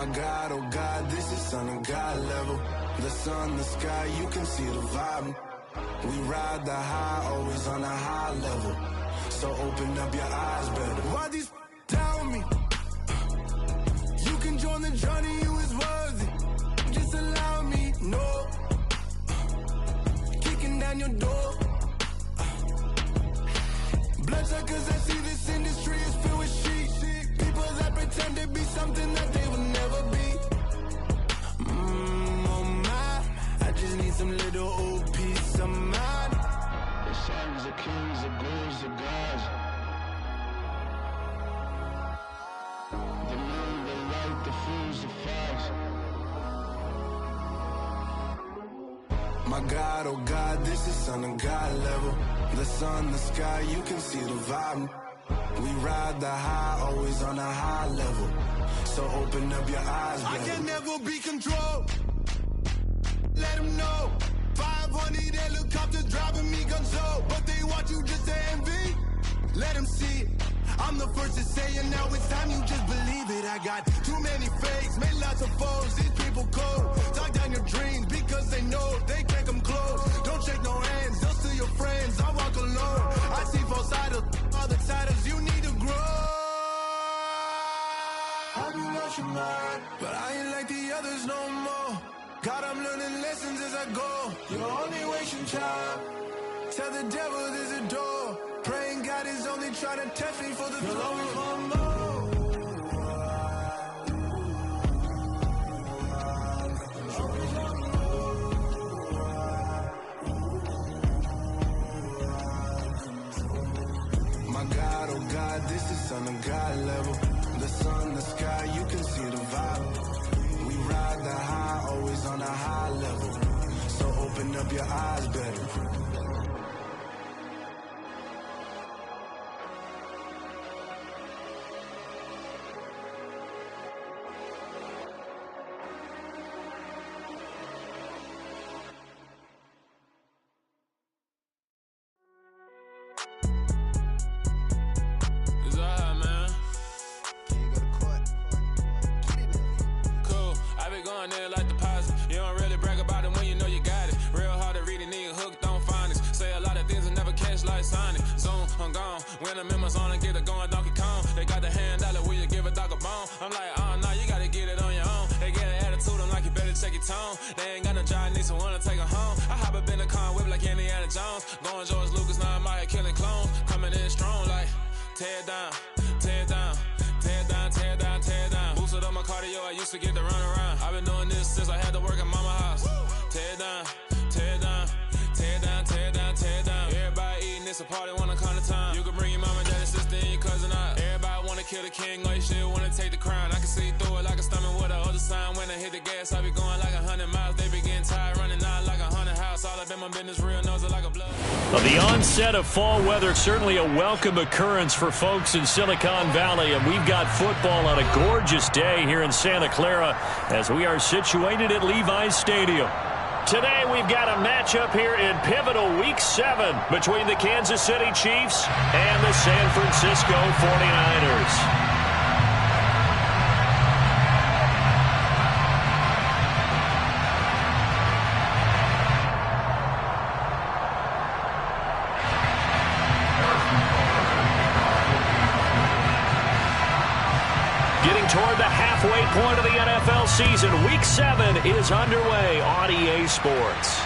My God, oh God, this is Son of God level. The sun, the sky, you can see the vibe. We ride the high, always on a high level. So open up your eyes better. Why these tell me? You can join the journey, you is worthy. Just allow me, no. Kicking down your door. Bloodshot cause I see this industry is filled with shit. People that pretend to be something that they will never be. Oh my, I just need some little old peace of mind. The sons, the kings, the ghouls, the gods. The moon, the light, the fools, the facts. My God, oh God, this is Son of God level. The sun, the sky, you can see the vibe. We ride the high, always on a high level. So open up your eyes, baby. I can never be controlled. Let them know. 500 helicopters driving me gunso. But they want you just to envy. Let them see it. I'm the first to say it, now it's time you just believe it. I got too many fakes, made lots of foes. These people cold. Talk down your dreams because they know they can't come close. Don't shake no hands, they'll steal your friends. I walk alone. I see false idols, other titles. You need to grow. Have you lost your mind? But I ain't like the others no more. God, I'm learning lessons as I go. You're only wasting time. Tell the devil there's a door. Praying God is only trying to test me for the throne. You'll always want more. My God, oh God, this is Son of God level. The sun, the sky, you can see the vibe. We ride the high, always on a high level. So open up your eyes better. When the members on and get it going Donkey Kong, they got the hand dollar, will you give a dog a bone? I'm like, oh no, you gotta get it on your own. They get an attitude, I'm like, you better check your tone. They ain't got no job, need someone to take her home. I hop up in the car, whip like Indiana Jones. Going George Lucas, now I'm out here killing clones. Coming in strong like, tear down, tear down, tear down, tear down, tear down. Boosted up my cardio, I used to get to run around. I've been doing this since I had to work at mama house. Tear down, tear down, tear down, tear down, tear down. Everybody eating, it's a party, wanna come to time. You can bring your mama, daddy, sister, and your cousin out. Everybody wanna kill the king, or you shit wanna take the crown. I can see through it like a stomach with a other sign. When I hit the gas, I be going like 100 miles. They be getting tired, running out like 100 house. All up in my business, real nose it like a blood. Well, the onset of fall weather, certainly a welcome occurrence for folks in Silicon Valley. And we've got football on a gorgeous day here in Santa Clara as we are situated at Levi's Stadium. Today we've got a matchup here in pivotal Week 7 between the Kansas City Chiefs and the San Francisco 49ers. Getting toward the halfway point of the NFL season, Week 7 is underway on EA Sports.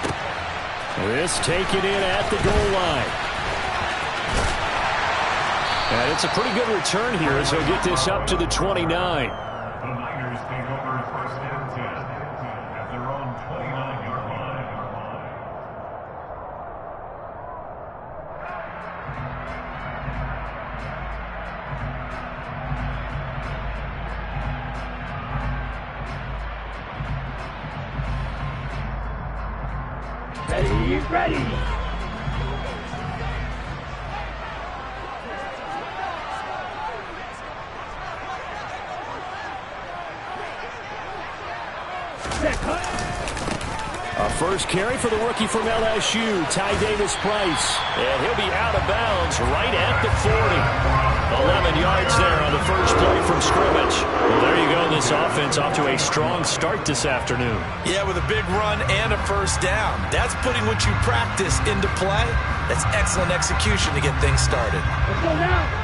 This taken in at the goal line. And it's a pretty good return here as he'll get this up to the 29. The Niners take over first and 10 at their own 29-yard line. Ready. A first carry for the rookie from LSU, Ty Davis-Price. And he'll be out of bounds right at the 40. 11 yards there on the first play from scrimmage. Well, there you go. This offense off to a strong start this afternoon. Yeah, with a big run and a first down. That's putting what you practice into play. That's excellent execution to get things started. Let's go now.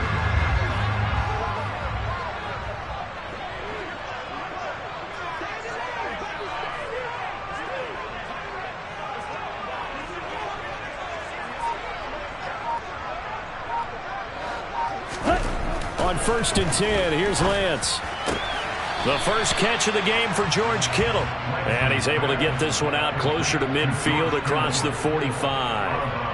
On 1st and 10, here's Lance. The first catch of the game for George Kittle. And he's able to get this one out closer to midfield across the 45.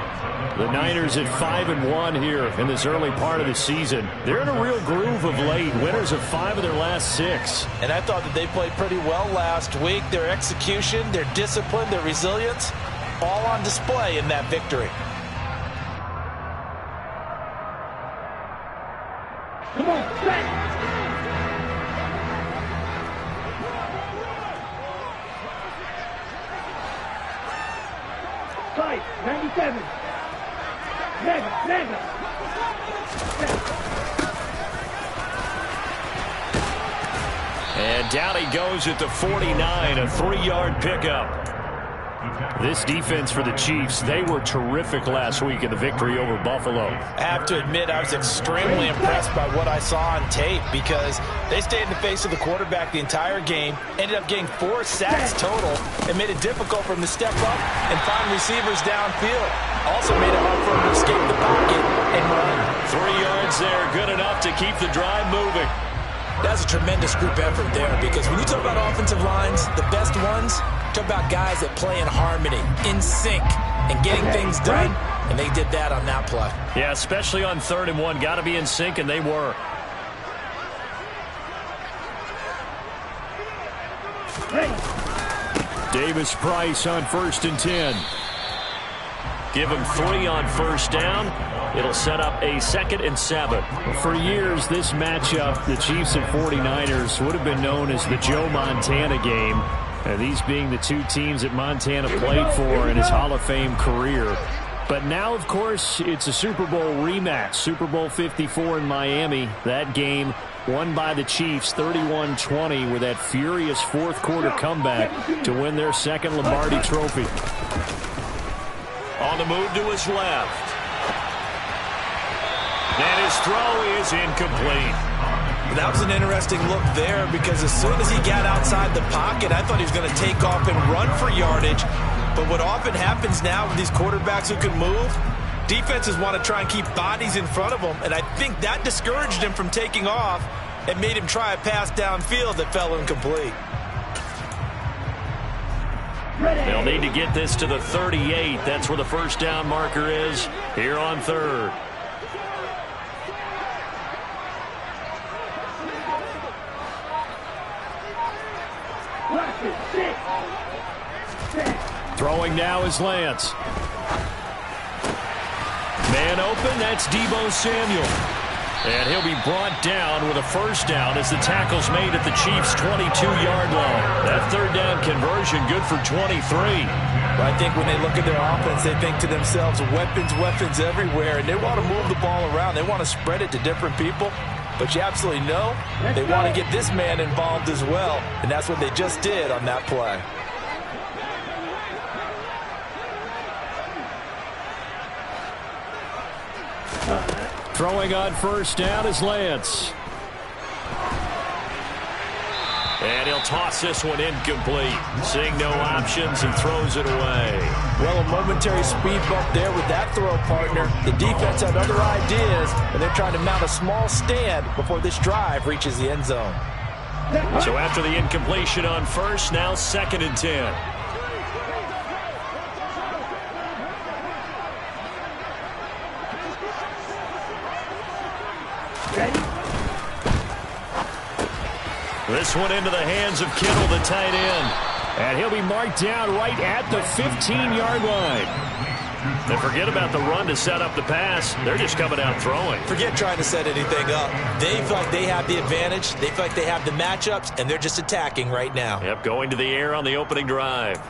The Niners at 5-1 here in this early part of the season. They're in a real groove of late. Winners of 5 of their last 6. And I thought that they played pretty well last week. Their execution, their discipline, their resilience, all on display in that victory. Come on, back. Fight, 97. Mega. And down he goes at the 49, a 3-yard pickup. This defense for the Chiefs, they were terrific last week in the victory over Buffalo. I have to admit, I was extremely impressed by what I saw on tape because they stayed in the face of the quarterback the entire game, ended up getting 4 sacks total, and made it difficult for him to step up and find receivers downfield. Also made it hard for him to escape the pocket and run. 3 yards there, good enough to keep the drive moving. That's a tremendous group effort there because when you talk about offensive lines, the best ones, talk about guys that play in harmony, in sync, and getting things done, and they did that on that play. Yeah, especially on 3rd and 1. Got to be in sync, and they were. Davis Price on 1st and 10. Give him 3 on 1st down. It'll set up a 2nd and 7. For years, this matchup, the Chiefs and 49ers, would have been known as the Joe Montana game. These being the 2 teams that Montana played for in his Hall of Fame career. But now, of course, it's a Super Bowl rematch. Super Bowl 54 in Miami. That game won by the Chiefs 31-20 with that furious 4th quarter comeback to win their 2nd Lombardi trophy. On the move to his left. And his throw is incomplete. That was an interesting look there because as soon as he got outside the pocket, I thought he was going to take off and run for yardage. But what often happens now with these quarterbacks who can move, defenses want to try and keep bodies in front of them. And I think that discouraged him from taking off and made him try a pass downfield that fell incomplete. They'll need to get this to the 38. That's where the first down marker is here on 3rd. Throwing now is Lance. Man open, that's Deebo Samuel. And he'll be brought down with a first down as the tackle's made at the Chiefs' 22-yard line. That 3rd down conversion good for 23. I think when they look at their offense, they think to themselves, weapons everywhere, and they want to move the ball around. They want to spread it to different people. But you absolutely know they want to get this man involved as well, and that's what they just did on that play. Throwing on first down is Lance. And he'll toss this one incomplete. Seeing no options, he throws it away. Well, a momentary speed bump there with that throw, partner. The defense had other ideas, and they're trying to mount a small stand before this drive reaches the end zone. So after the incompletion on first, now 2nd and 10. This one into the hands of Kittle, the tight end. And he'll be marked down right at the 15-yard line. And forget about the run to set up the pass. They're just coming out throwing. Forget trying to set anything up. They feel like they have the advantage. They feel like they have the matchups, and they're just attacking right now. Yep, going to the air on the opening drive.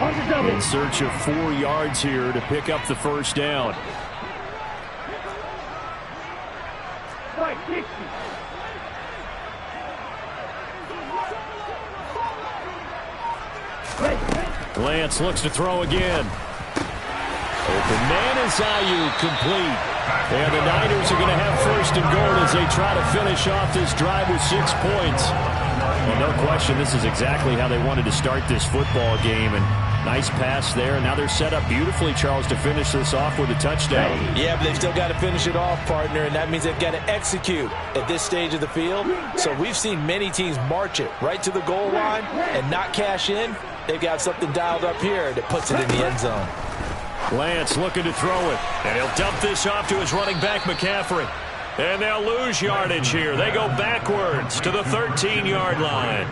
In search of 4 yards here to pick up the first down. Right, 60. Lance looks to throw again. Open man is Ayuk, complete. And the Niners are going to have first and goal as they try to finish off this drive with 6 points. Well, no question, this is exactly how they wanted to start this football game. And nice pass there. Now they're set up beautifully, Charles, to finish this off with a touchdown. Yeah, but they've still got to finish it off, partner, and that means they've got to execute at this stage of the field. So we've seen many teams march it right to the goal line and not cash in. They've got something dialed up here that puts it in the end zone. Lance looking to throw it, and he'll dump this off to his running back, McCaffrey. And they'll lose yardage here. They go backwards to the 13-yard line.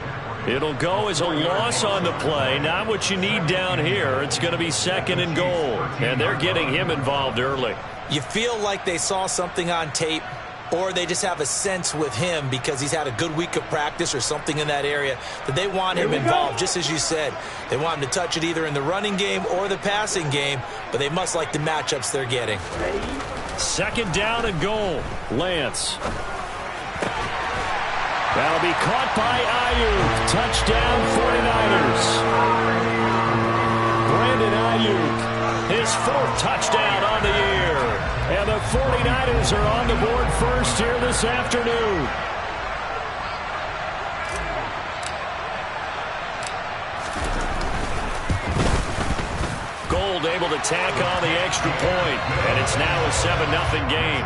It'll go as a loss on the play. Not what you need down here. It's going to be second and goal, and they're getting him involved early. You feel like they saw something on tape, or they just have a sense with him because he's had a good week of practice or something in that area that they want him involved, just as you said. They want him to touch it either in the running game or the passing game, but they must like the matchups they're getting. Second down and goal. Lance. That'll be caught by Ayuk. Touchdown 49ers. Brandon Ayuk, his 4th touchdown on the year. And the 49ers are on the board first here this afternoon. Gold able to tack on the extra point, and it's now a 7-0 game.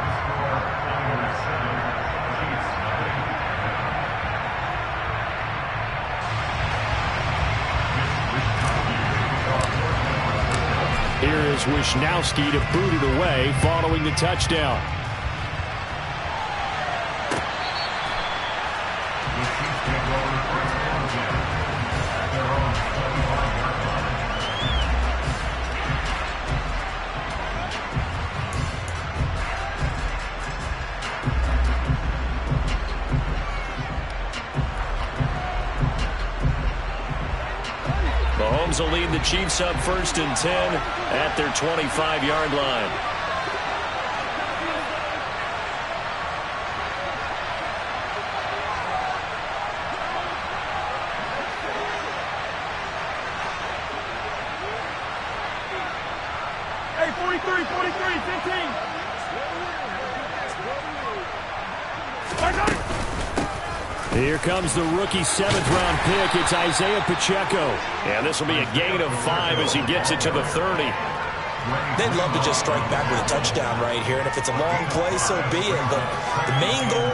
Here is Wisnowski to boot it away following the touchdown. Mahomes will lead the Chiefs up 1st and 10 at their 25-yard line. Hey, 43, 15. Here comes the rookie 7th-round pick. It's Isaiah Pacheco. And this will be a gain of 5 as he gets it to the 30. They'd love to just strike back with a touchdown right here, and if it's a long play, so be it. But the main goal,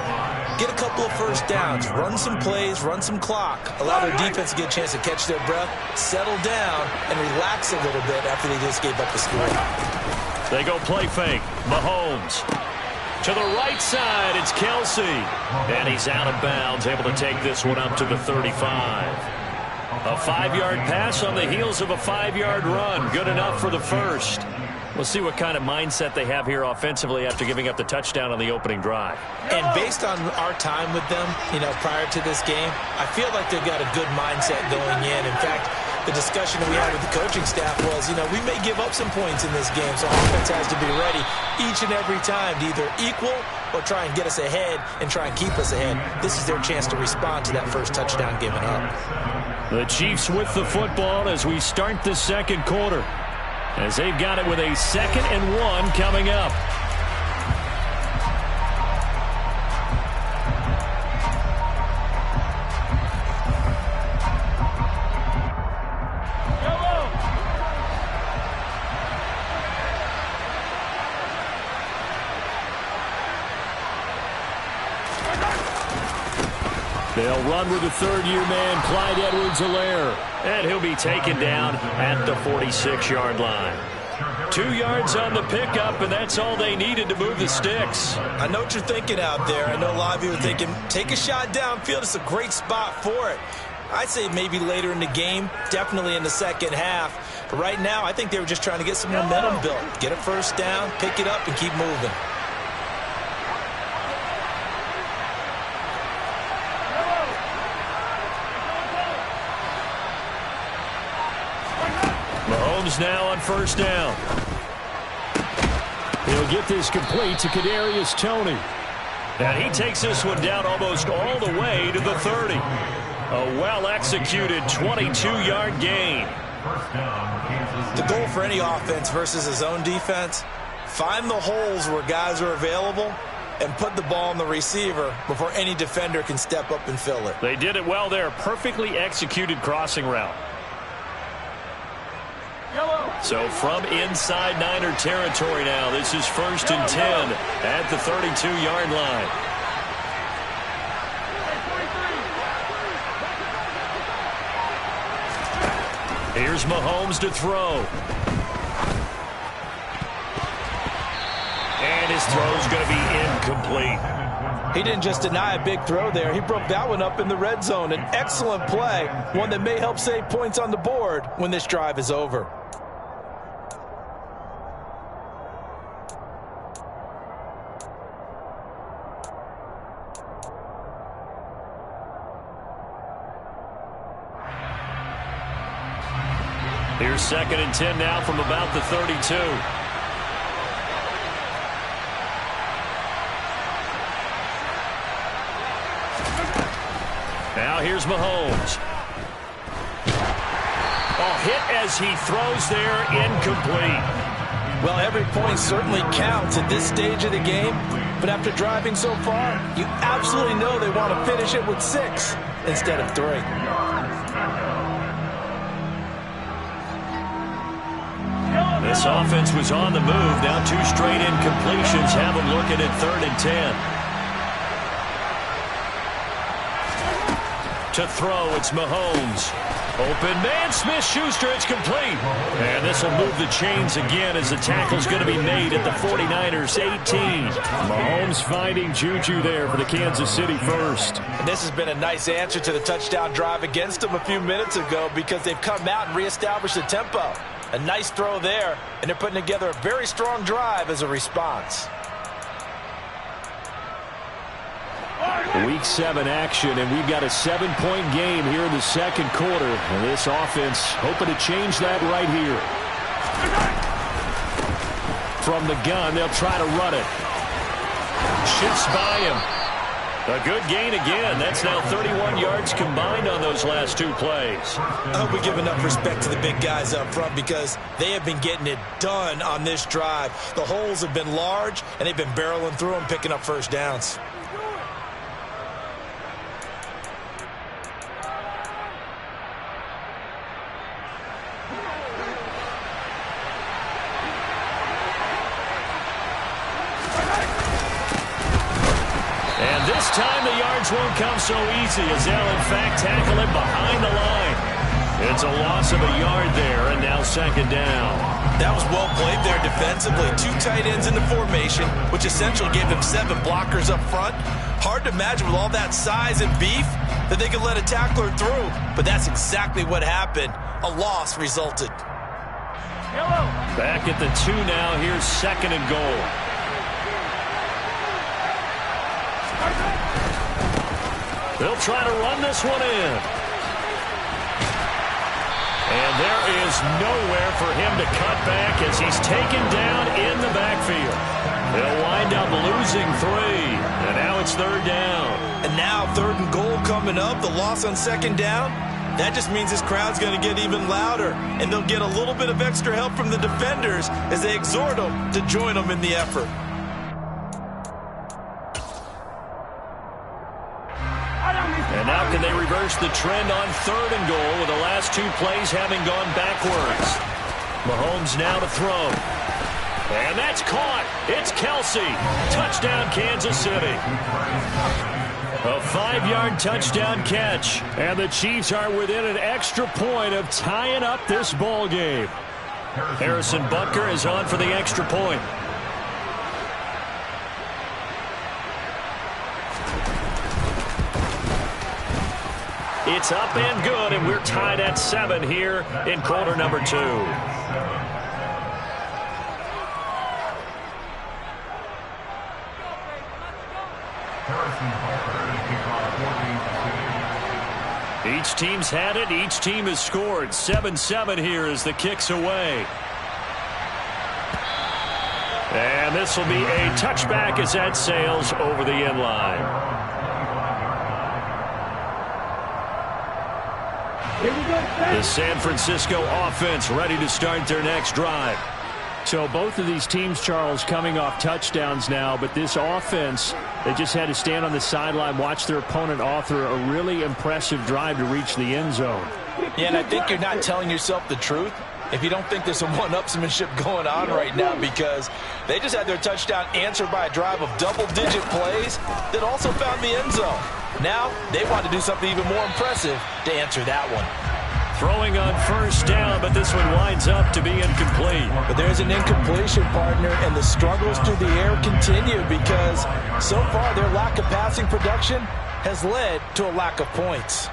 get a couple of first downs, run some plays, run some clock, allow their defense to get a chance to catch their breath, settle down, and relax a little bit after they just gave up the score. They go play fake. Mahomes. To the right side, it's Kelsey. And he's out of bounds, able to take this one up to the 35. A 5-yard pass on the heels of a 5-yard run. Good enough for the first. We'll see what kind of mindset they have here offensively after giving up the touchdown on the opening drive. And based on our time with them, prior to this game, I feel like they've got a good mindset going in. In fact, the discussion that we had with the coaching staff was, we may give up some points in this game, so offense has to be ready each and every time to either equal or try and get us ahead and try and keep us ahead. This is their chance to respond to that first touchdown given up. The Chiefs with the football as we start the second quarter, as they've got it with a 2nd and 1 coming up. They'll run with the 3rd-year man, Clyde Edwards-Helaire. And he'll be taken down at the 46-yard line. 2 yards on the pickup, and that's all they needed to move the sticks. I know what you're thinking out there. I know a lot of you are thinking, take a shot downfield. It's a great spot for it. I'd say maybe later in the game, definitely in the second half. But right now, I think they were just trying to get some momentum built. Get a first down, pick it up, and keep moving. Mahomes now on first down. He'll get this complete to Kadarius Toney. And he takes this one down almost all the way to the 30. A well-executed 22-yard gain. The goal for any offense versus his own defense, find the holes where guys are available and put the ball on the receiver before any defender can step up and fill it. They did it well there. Perfectly executed crossing route. So from inside Niner territory now, this is 1st and 10 at the 32-yard line. Here's Mahomes to throw. And his throw's going to be incomplete. He didn't just deny a big throw there. He broke that one up in the red zone. An excellent play, one that may help save points on the board when this drive is over. Here's 2nd and 10 now from about the 32. Now here's Mahomes. Hit as he throws there, incomplete. Well, every point certainly counts at this stage of the game, but after driving so far, you absolutely know they want to finish it with 6 instead of 3. This offense was on the move. Now 2 straight incompletions have them looking at 3rd and 10. To throw, it's Mahomes. Open man, Smith-Schuster, it's complete. And this will move the chains again as the tackle's going to be made at the 49ers 18. Mahomes finding Juju there for the Kansas City first. And this has been a nice answer to the touchdown drive against them a few minutes ago because they've come out and reestablished the tempo. A nice throw there, and they're putting together a very strong drive as a response. Week 7 action, and we've got a 7-point game here in the second quarter. And this offense hoping to change that right here. From the gun, they'll try to run it. Shifts by him. A good gain again. That's now 31 yards combined on those last 2 plays. I hope we give enough respect to the big guys up front because they have been getting it done on this drive. The holes have been large, and they've been barreling through them, picking up first downs. This time the yards won't come so easy as they'll in fact tackle it behind the line. It's a loss of a yard there, and now 2nd down. That was well played there defensively. 2 tight ends in the formation, which essentially gave them 7 blockers up front. Hard to imagine with all that size and beef that they could let a tackler through, but that's exactly what happened. A loss resulted. Back at the 2 now. Here's 2nd and goal. They'll try to run this one in. And there is nowhere for him to cut back as he's taken down in the backfield. They'll wind up losing 3. And now it's 3rd down. And now 3rd and goal coming up. The loss on 2nd down. That just means this crowd's going to get even louder. And they'll get a little bit of extra help from the defenders as they exhort them to join them in the effort. And now can they reverse the trend on 3rd and goal with the last 2 plays having gone backwards. Mahomes now to throw. And that's caught. It's Kelsey. Touchdown, Kansas City. A 5-yard touchdown catch. And the Chiefs are within an extra point of tying up this ball game. Harrison Butker is on for the extra point. It's up and good, and we're tied at 7 here in quarter number 2. Each team's had it. Each team has scored. 7-7 here as the kick's away. And this will be a touchback as that sails over the end line. The San Francisco offense ready to start their next drive. So both of these teams, Charles, coming off touchdowns now, but this offense, they just had to stand on the sideline, watch their opponent author a really impressive drive to reach the end zone. Yeah, and I think you're not telling yourself the truth if you don't think there's some one-upsmanship going on right now, because they just had their touchdown answered by a drive of double-digit plays that also found the end zone. Now they want to do something even more impressive to answer that one. Throwing on first down, but this one winds up to be incomplete. But there's an incompletion, partner, and the struggles through the air continue because so far their lack of passing production has led to a lack of points.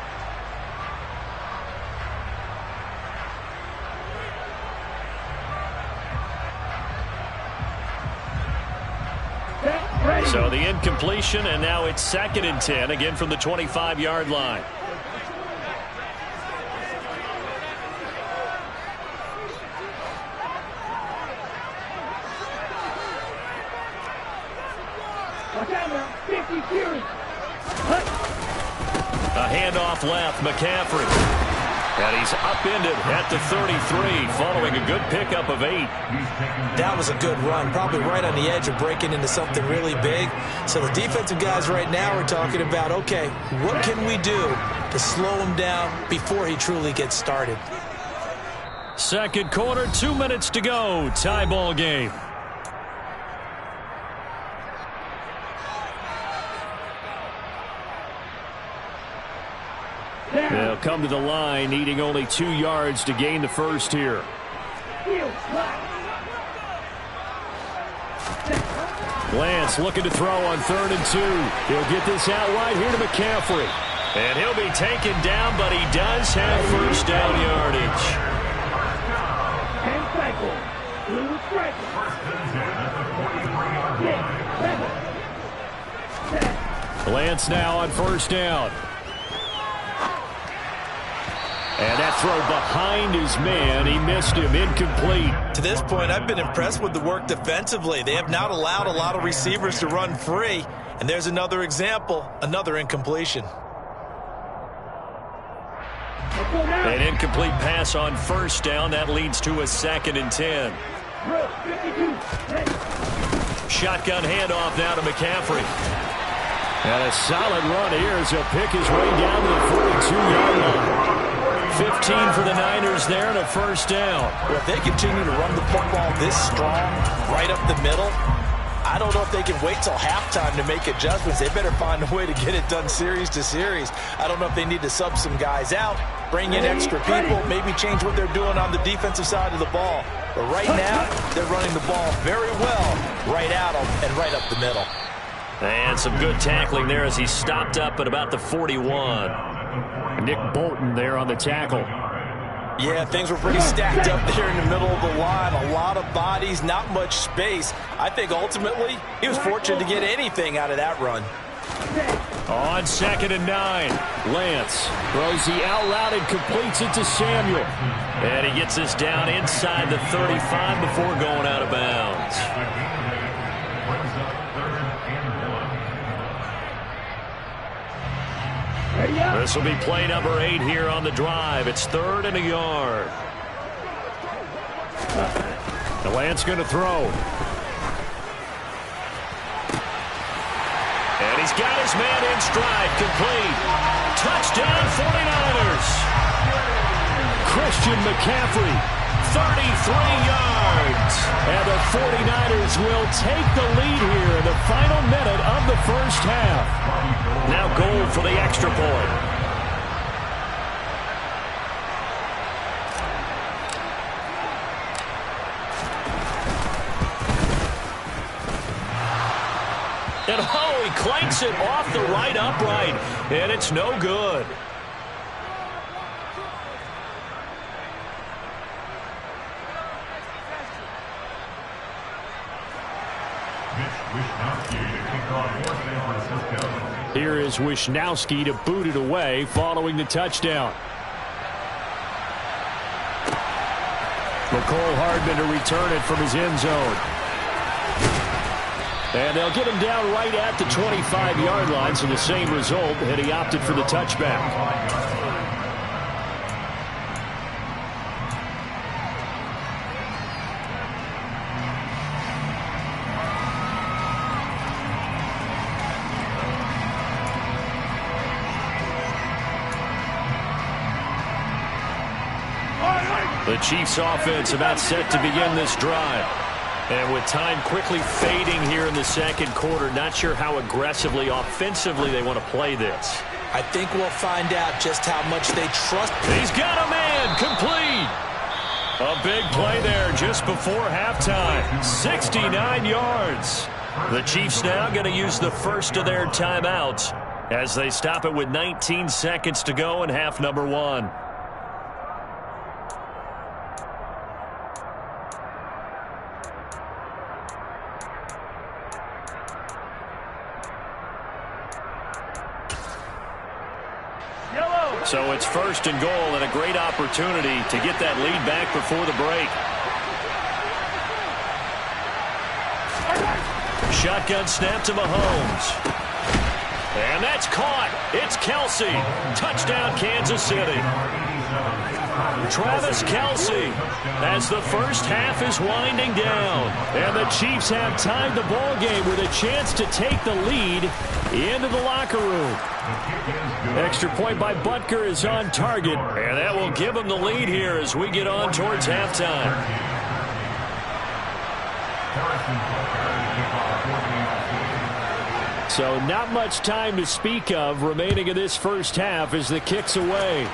So the incompletion, and now it's 2nd and 10, again from the 25-yard line. A handoff left, McCaffrey. And he's upended at the 33, following a good pickup of 8. That was a good run, probably right on the edge of breaking into something really big. So the defensive guys right now are talking about, okay, what can we do to slow him down before he truly gets started? Second quarter, 2 minutes to go. Tie ball game. They'll come to the line, needing only 2 yards to gain the first here. Lance looking to throw on 3rd and 2. He'll get this out wide here to McCaffrey. And he'll be taken down, but he does have first down yardage. Lance now on first down. And that throw behind his man, he missed him, incomplete. To this point, I've been impressed with the work defensively. They have not allowed a lot of receivers to run free. And there's another example, another incompletion. An incomplete pass on first down. That leads to a 2nd and 10. Shotgun handoff now to McCaffrey. And a solid run here as he'll pick his way down to the 42-yard line. 15 for the Niners there and a first down. Well, if they continue to run the football this strong, right up the middle, I don't know if they can wait till halftime to make adjustments. They better find a way to get it done series to series. I don't know if they need to sub some guys out, bring in extra people, maybe change what they're doing on the defensive side of the ball. But right now, they're running the ball very well right at them and right up the middle. And some good tackling there as he stopped up at about the 41. Nick Bolton there on the tackle. Yeah, things were pretty stacked up there in the middle of the line. A lot of bodies, not much space. I think ultimately he was fortunate to get anything out of that run. On 2nd and 9, Lance throws the out route and completes it to Samuel. And he gets this down inside the 35 before going out of bounds. This will be play number 8 here on the drive. It's 3rd and a yard. The Lance going to throw. And he's got his man in stride, complete. Touchdown 49ers. Christian McCaffrey, 33 yards. And the 49ers will take the lead here in the final minute of the first half. Now goal for the extra point. And oh, he clanks it off the right upright. And it's no good. Here is Wisnowski to boot it away following the touchdown. McCole Hardman to return it from his end zone. And they'll get him down right at the 25-yard line, so the same result, and he opted for the touchback. The Chiefs offense about set to begin this drive. And with time quickly fading here in the second quarter, not sure how aggressively, offensively they want to play this. I think we'll find out just how much they trust. He's got a man, complete. A big play there just before halftime. 69 yards. The Chiefs now going to use the first of their timeouts as they stop it with 19 seconds to go in half number one. So it's first and goal and a great opportunity to get that lead back before the break. Shotgun snap to Mahomes. And that's caught. It's Kelsey. Touchdown, Kansas City. Travis Kelsey as the first half is winding down. And the Chiefs have tied the ball game with a chance to take the lead into the locker room. Extra point by Butker is on target, and that will give them the lead here as we get on towards halftime. So not much time to speak of remaining in this first half as the kick's away.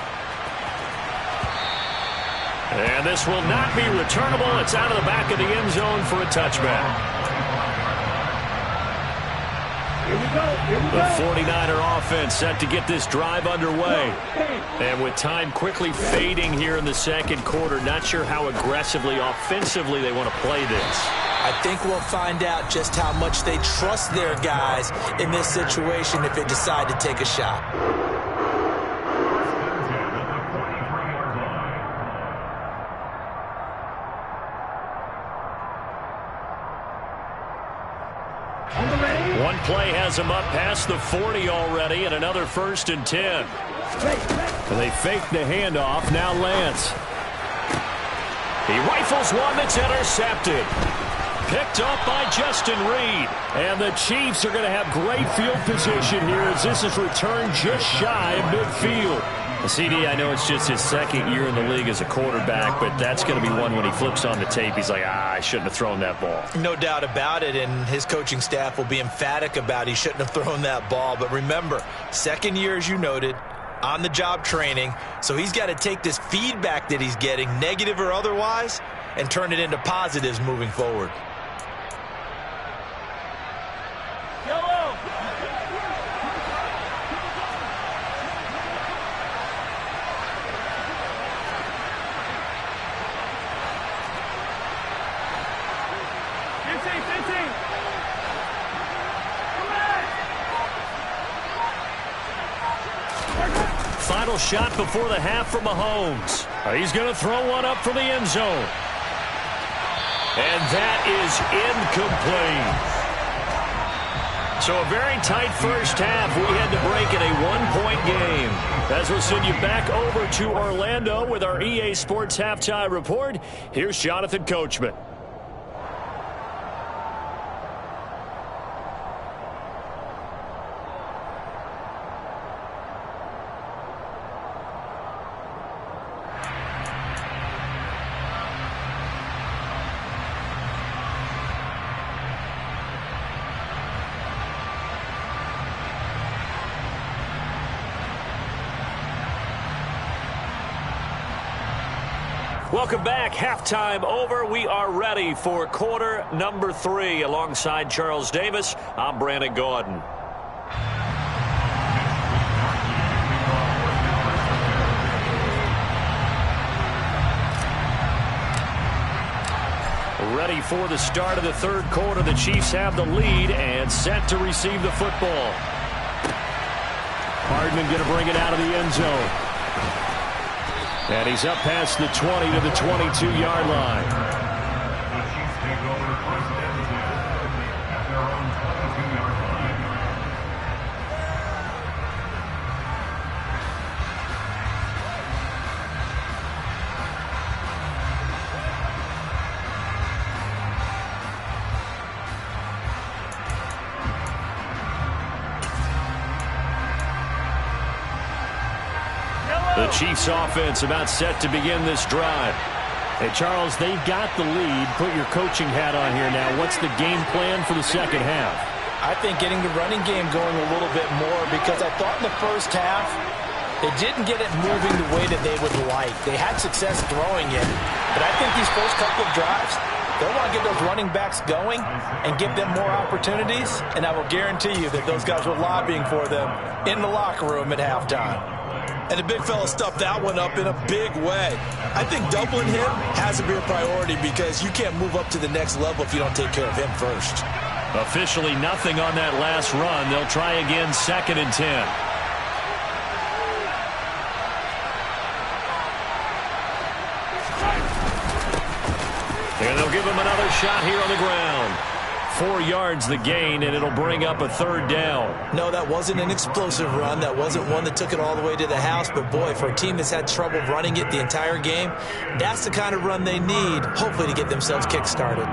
And this will not be returnable. It's out of the back of the end zone for a touchback. The 49er offense set to get this drive underway. And with time quickly fading here in the second quarter, not sure how aggressively, offensively they want to play this. I think we'll find out just how much they trust their guys in this situation if they decide to take a shot. One play has him up past the 40 already, and another 1st and 10. And they fake the handoff. Now Lance. He rifles one that's intercepted. Picked up by Justin Reed. And the Chiefs are going to have great field position here as this is returned just shy of midfield. CD, I know it's just his second year in the league as a quarterback, but that's going to be one when he flips on the tape. He's like, I shouldn't have thrown that ball. No doubt about it, and his coaching staff will be emphatic about he shouldn't have thrown that ball. But remember, second year, as you noted, on-the-job training, so he's got to take this feedback that he's getting, negative or otherwise, and turn it into positives moving forward. Final shot before the half from Mahomes. He's going to throw one up from the end zone. And that is incomplete. So a very tight first half. We had to break in a one-point game. As we'll send you back over to Orlando with our EA Sports Halftime Report, here's Jonathan Coachman. Welcome back. Halftime over. We are ready for quarter number 3. Alongside Charles Davis, I'm Brandon Gordon. Ready for the start of the third quarter. The Chiefs have the lead and set to receive the football. Hardman going to bring it out of the end zone. And he's up past the 20 to the 22-yard line. The Chiefs take over first and 10 at their own 22-yard line. The Chiefs offense about set to begin this drive. Hey, Charles, they've got the lead. Put your coaching hat on here now. What's the game plan for the second half? I think getting the running game going a little bit more, because I thought in the first half they didn't get it moving the way that they would like. They had success throwing it, but I think these first couple of drives, they'll want to get those running backs going and give them more opportunities, and I will guarantee you that those guys were lobbying for them in the locker room at halftime. And the big fella stuffed that one up in a big way. I think doubling him has to be a priority, because you can't move up to the next level if you don't take care of him first. Officially nothing on that last run. They'll try again, 2nd and 10. And they'll give him another shot here on the ground. 4 yards the gain, and it'll bring up a 3rd down. No, that wasn't an explosive run. That wasn't one that took it all the way to the house. But, boy, for a team that's had trouble running it the entire game, that's the kind of run they need, hopefully, to get themselves kick-started.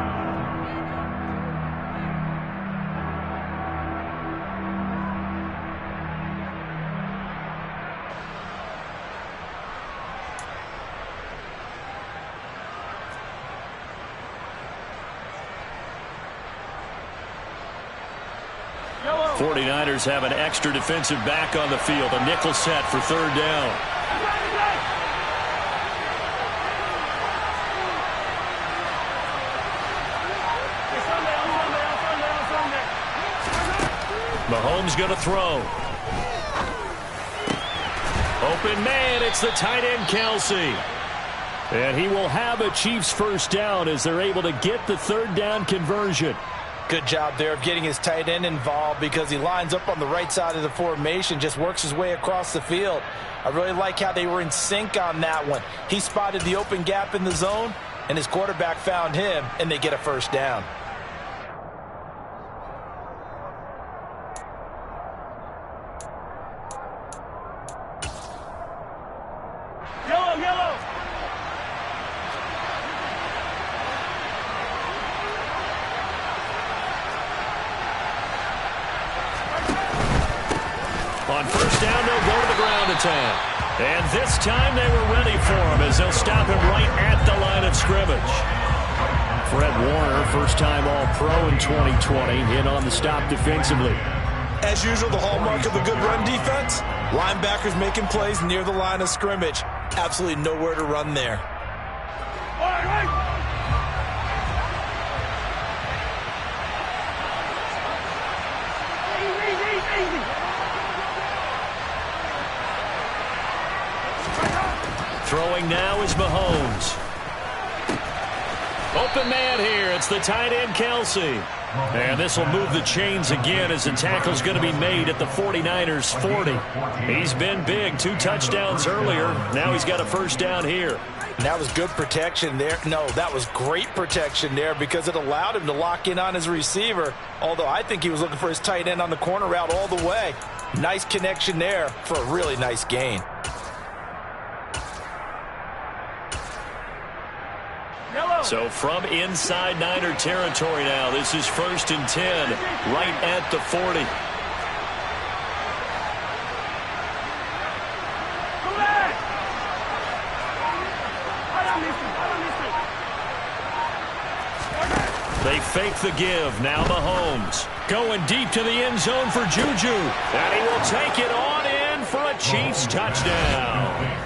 The 49ers have an extra defensive back on the field. A nickel set for 3rd down. Mahomes going to throw. Open man, it's the tight end Kelsey. And he will have a Chiefs 1st down as they're able to get the 3rd down conversion. Good job there of getting his tight end involved, because he lines up on the right side of the formation, just works his way across the field. I really like how they were in sync on that one. He spotted the open gap in the zone, and his quarterback found him, and they get a 1st down. Yellow! On 1st down, they'll go to the ground attack. And this time they were ready for him, as they'll stop him right at the line of scrimmage. Fred Warner, first-time All-Pro in 2020, in on the stop defensively. As usual, the hallmark of a good run defense, linebackers making plays near the line of scrimmage. Absolutely nowhere to run there. Throwing now is Mahomes. Open man here. It's the tight end Kelsey. And this will move the chains again, as the tackle's going to be made at the 49ers 40. He's been big. 2 touchdowns earlier. Now he's got a 1st down here. And that was good protection there. No, that was great protection there, because it allowed him to lock in on his receiver, although I think he was looking for his tight end on the corner route all the way. Nice connection there for a really nice gain. So from inside Niner territory now, this is 1st and 10, right at the 40. They fake the give. Now Mahomes going deep to the end zone for Juju. And he will take it on in for a Chiefs touchdown.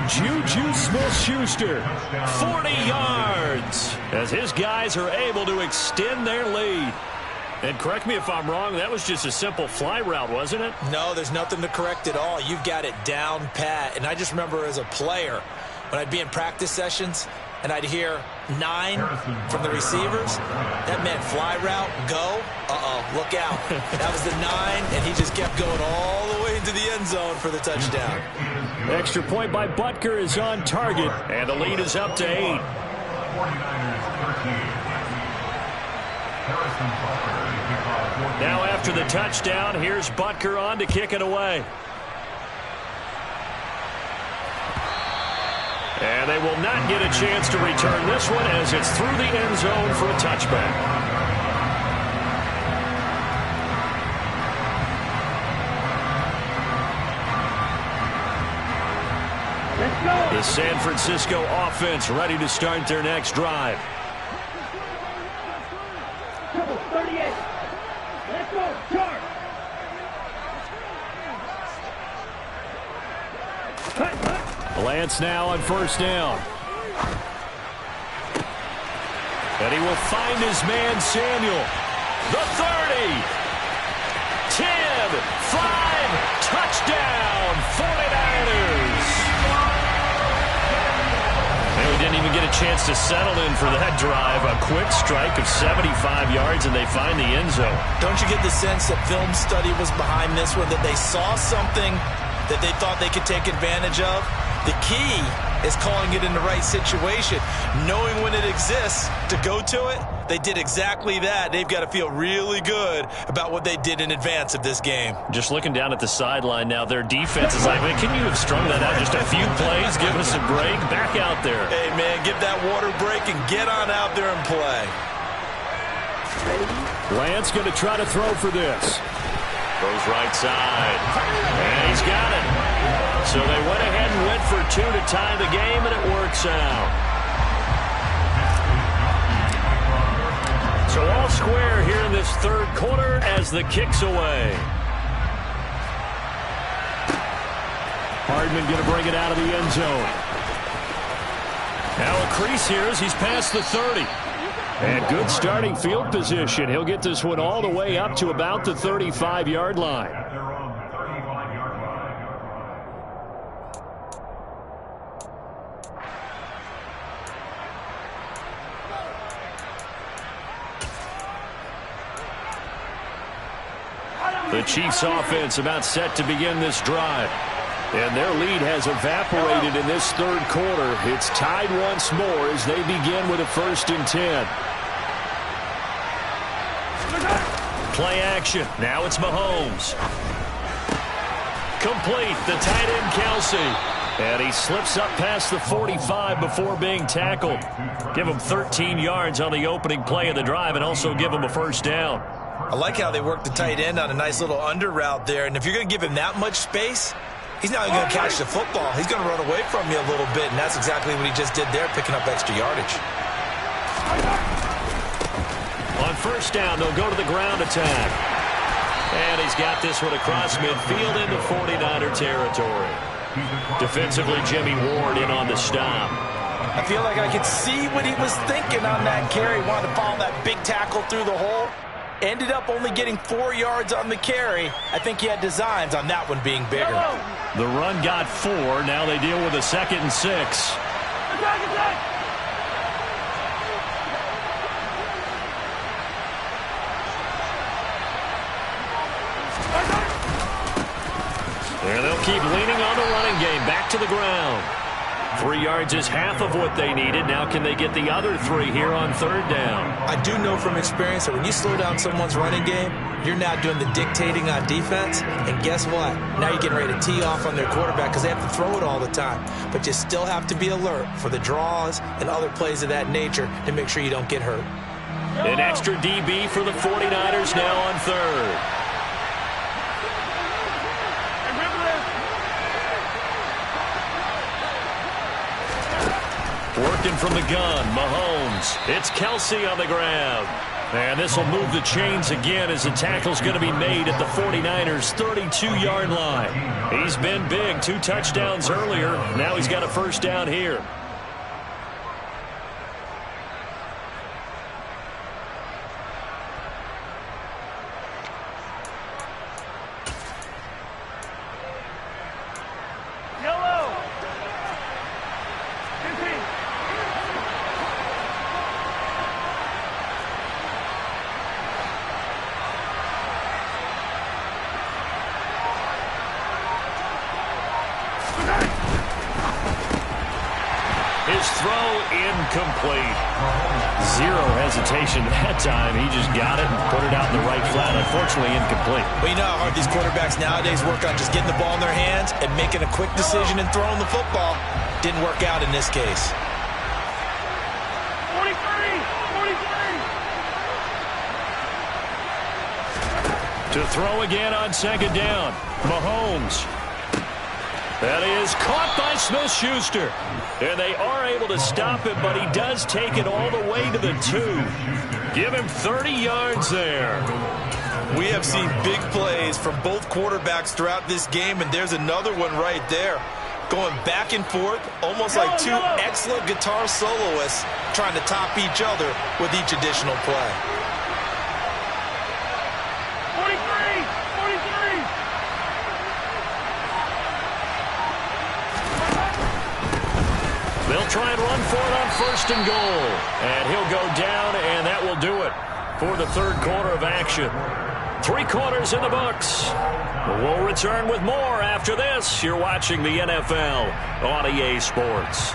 Juju Smith-Schuster, 40 yards, as his guys are able to extend their lead. And correct me if I'm wrong, that was just a simple fly route, wasn't it? No, there's nothing to correct at all. You've got it down pat. And I just remember as a player, when I'd be in practice sessions, and I'd hear 9 from the receivers. That meant fly route, go, look out. That was the 9, and he just kept going all the way into the end zone for the touchdown. Extra point by Butker is on target, and the lead is up to 8. 49ers 13. Harrison Butker to kick off. Now after the touchdown, here's Butker on to kick it away. And they will not get a chance to return this one as it's through the end zone for a touchback. Let's go. The San Francisco offense ready to start their next drive. 38. Let's go. Charge. Lance now on first down. And he will find his man Samuel. The 30. 10. 5. Touchdown. 49ers. And we didn't even get a chance to settle in for that drive. A quick strike of 75 yards, and they find the end zone. Don't you get the sense that film study was behind this one, that they saw something that they thought they could take advantage of? The key is calling it in the right situation, knowing when it exists to go to it. They did exactly that. They've got to feel really good about what they did in advance of this game. Just looking down at the sideline now, their defense is like, man, can you have strung that out just a few plays? Give us a break. Back out there. Hey, man, give that water break and get on out there and play. Lance going to try to throw for this. Goes right side. And he's got it. So they went ahead and went for 2 to tie the game, and it works out. So all square here in this third quarter as the kick's away. Hardman going to bring it out of the end zone. Now a crease here as he's past the 30. And good starting field position. He'll get this one all the way up to about the 35-yard line. At their own 35-yard line. The Chiefs offense about set to begin this drive. And their lead has evaporated in this third quarter. It's tied once more as they begin with a 1st and 10. Play action. Now it's Mahomes. Complete. The tight end, Kelsey. And he slips up past the 45 before being tackled. Give him 13 yards on the opening play of the drive and also give him a 1st down. I like how they work the tight end on a nice little under route there. And if you're going to give him that much space, he's not going to catch the football. He's going to run away from you a little bit, and that's exactly what he just did there, picking up extra yardage. On 1st down, they'll go to the ground attack. And he's got this one across midfield into 49er territory. Defensively, Jimmy Ward in on the stop. I feel like I could see what he was thinking on that carry. Wanted to follow that big tackle through the hole. Ended up only getting 4 yards on the carry. I think he had designs on that one being bigger. The run got 4. Now they deal with a 2nd and 6. And they'll keep leaning on the running game. Back to the ground. 3 yards is half of what they needed. Now can they get the other 3 here on 3rd down? I do know from experience that when you slow down someone's running game, you're now doing the dictating on defense. And guess what? Now you're getting ready to tee off on their quarterback because they have to throw it all the time. But you still have to be alert for the draws and other plays of that nature to make sure you don't get hurt. An extra DB for the 49ers now on 3rd. Working from the gun, Mahomes. It's Kelsey on the ground. And this will move the chains again as the tackle's going to be made at the 49ers' 32-yard line. He's been big, 2 touchdowns earlier. Now he's got a 1st down here. throw, incomplete. Zero hesitation that time. He just got it and put it out in the right flat. Unfortunately, incomplete. Well, you know how hard these quarterbacks nowadays work on just getting the ball in their hands and making a quick decision and throwing the football. Didn't work out in this case. 43. To throw again on second down. Mahomes. That is caught by Smith-Schuster. And they are able to stop him, but he does take it all the way to the 2. Give him 30 yards there. We have seen big plays from both quarterbacks throughout this game, and there's another one right there. Going back and forth, almost like two excellent guitar soloists trying to top each other with each additional play. 43! They'll try and run for it on first and goal. And he'll go down, and that will do it for the third quarter of action. 3 quarters in the books. We'll return with more after this. You're watching the NFL on EA Sports.